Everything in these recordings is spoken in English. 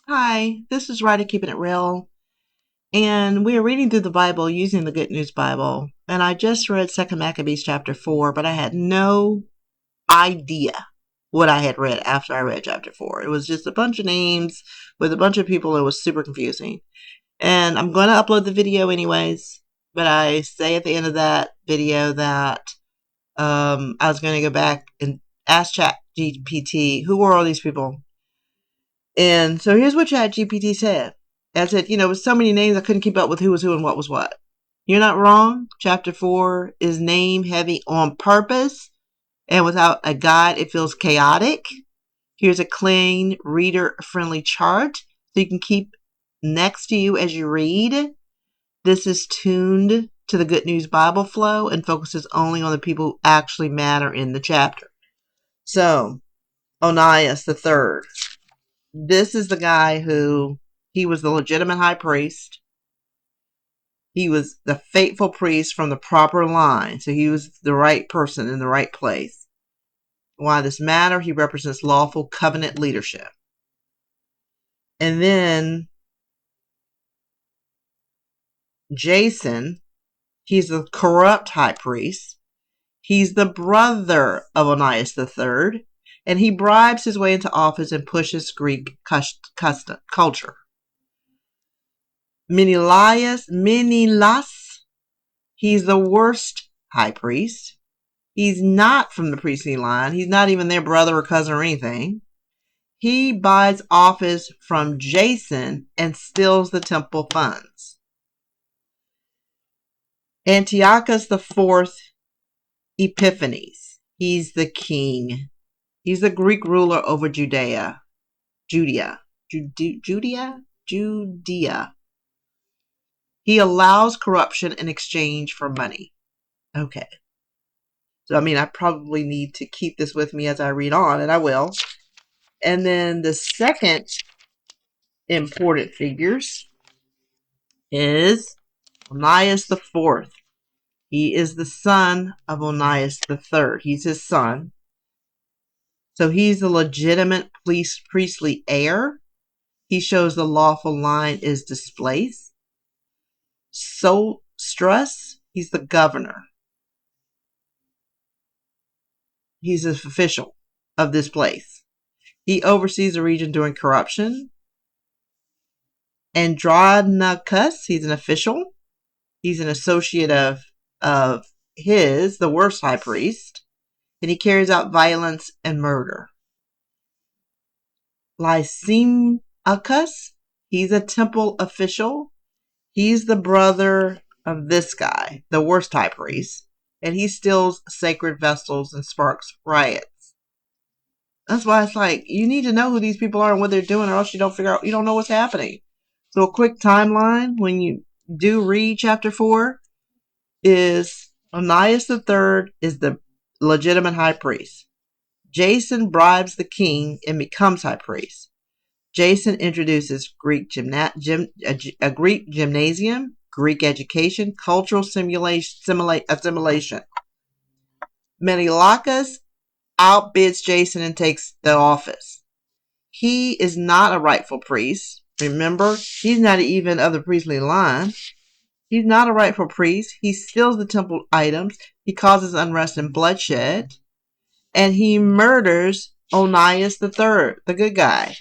Hi, this is Ridea Keeping It Real, and we are reading through the Bible using the Good News Bible. And I just read 2 Maccabees Chapter 4, but I had no idea what I had read after I read Chapter 4. It was just a bunch of names with a bunch of people. It was super confusing. And I'm going to upload the video anyways, but I say at the end of that video that I was going to go back and ask ChatGPT, who were all these people? And so here's what ChatGPT said. It said, with so many names, I couldn't keep up with who was who and what was what. You're not wrong. Chapter 4 is name heavy on purpose. And without a guide, it feels chaotic. Here's a clean, reader-friendly chart so you can keep next to you as you read. This is tuned to the Good News Bible flow and focuses only on the people who actually matter in the chapter. So, Onias the third. This is the guy he was the legitimate high priest. He was the faithful priest from the proper line. So he was the right person in the right place. Why this matter? He represents lawful covenant leadership. And then Jason, he's the corrupt high priest. He's the brother of Onias III. And he bribes his way into office and pushes Greek culture. Menelaus, he's the worst high priest. He's not from the priestly line. He's not even their brother or cousin or anything. He buys office from Jason and steals the temple funds. Antiochus IV Epiphanes, he's the king. He's the Greek ruler over Judea. He allows corruption in exchange for money. Okay. So, I probably need to keep this with me as I read on, and I will. And then the second important figures is Onias IV. He is the son of Onias III. He's his son. So he's the legitimate priestly heir. He shows the lawful line is displaced. Stress, he's the governor. He's an official of this place. He oversees the region during corruption. Andronicus, he's an official. He's an associate of the worst high priest. And he carries out violence and murder. Lysimachus, he's a temple official. He's the brother of this guy, the worst high priest. And he steals sacred vessels and sparks riots. That's why it's like, you need to know who these people are and what they're doing, or else you don't know what's happening. So a quick timeline when you do read chapter 4 is Onias III is the legitimate high priest. Jason bribes the king and becomes high priest. Jason introduces Greek gymnasium, Greek education, cultural assimilation. Menelaus outbids Jason and takes the office. He is not a rightful priest. Remember, he's not even of the priestly line. He's not a rightful priest. He steals the temple items. He causes unrest and bloodshed. And he murders Onias III, the good guy.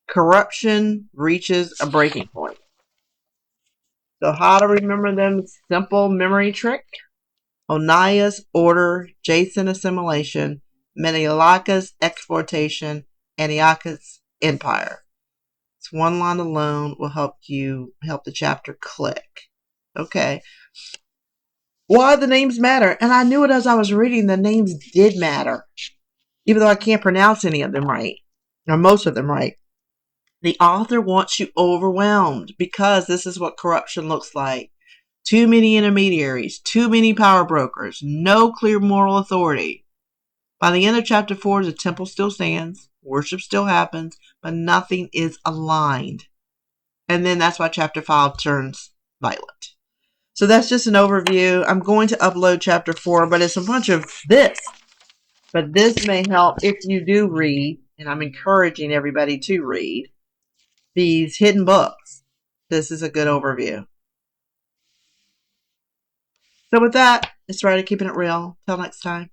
Corruption reaches a breaking point. So how to remember them? Simple memory trick. Onias order, Jason assimilation, Menelaus exploitation, Antiochus empire. It's one line alone will help the chapter click. Okay. Why the names matter? And I knew it as I was reading. The names did matter. Even though I can't pronounce any of them right. Or most of them right. The author wants you overwhelmed because this is what corruption looks like. Too many intermediaries, too many power brokers, no clear moral authority. By the end of chapter 4, the temple still stands, worship still happens, but nothing is aligned. And then that's why chapter 5 turns violent. So that's just an overview. I'm going to upload chapter 4, but it's a bunch of this. But this may help if you do read, and I'm encouraging everybody to read. these hidden books, this is a good overview. So with that, it's Ridea keeping it real. Till next time.